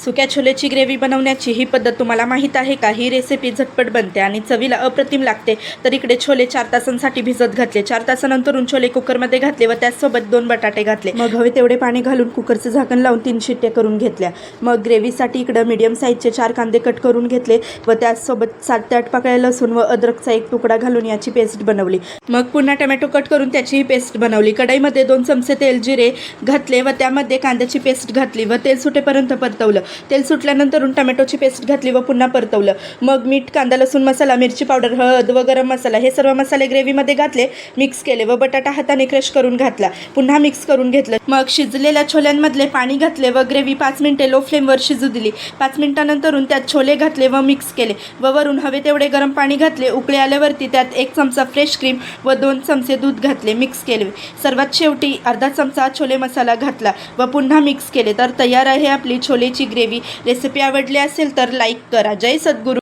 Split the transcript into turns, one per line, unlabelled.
सुक्या छोलेची ग्रेव्ही बनवण्याची ही पद्धत तुम्हाला माहीत आहे का? ही रेसिपी झटपट बनते आणि चवीला अप्रतिम लागते. तर इकडे छोले 4 तासांसाठी भिजत घातले. 4 तासानंतरून छोले कुकरमध्ये घातले व त्याचसोबत 2 बटाटे घातले. मग हवे तेवढे पाणी घालून कुकरचं झाकण लावून 3 शिट्ट्या करून घेतल्या. मग ग्रेव्हीसाठी इकडं मीडियम साईजचे 4 कांदे कट करून घेतले व त्याचसोबत 7 ते 8 पाकळ्या लसूण व अद्रकचा 1 तुकडा घालून याची पेस्ट बनवली. मग पुन्हा टोमॅटो कट करून त्याचीही पेस्ट बनवली. कढईमध्ये 2 चमचे तेल जिरे घातले व त्यामध्ये कांद्याची पेस्ट घातली व तेल सुटेपर्यंत परतवलं. तेल सुटल्यानंतरून टोमॅटोची पेस्ट घातली व पुन्हा परतवलं. मग मीठ, कांदा, लसूण मसाला, मिरची पावडर, हळद व गरम मसाला हे सर्व मसाले ग्रेव्हीमध्ये घातले, मिक्स केले व बटाटा हाताने क्रश करून घातला. पुन्हा मिक्स करून घेतलं. मग शिजलेल्या छोल्यांमधले पाणी घातले व ग्रेव्ही 5 मिनिटे लो फ्लेमवर शिजू दिली. 5 मिनिटानंतरून त्यात छोले घातले व मिक्स केले व वरून हवे तेवढे गरम पाणी घातले. उकळी आल्यावरती त्यात 1 चमचा फ्रेश क्रीम व 2 चमचे दूध घातले, मिक्स केले. सर्वात शेवटी अर्धा चमचा छोले मसाला घातला व पुन्हा मिक्स केले. तर तयार आहे आपली छोलेची ग्रेव्ही. रेसिपी आवडली असेल तर लाईक करा. जय सद्गुरू.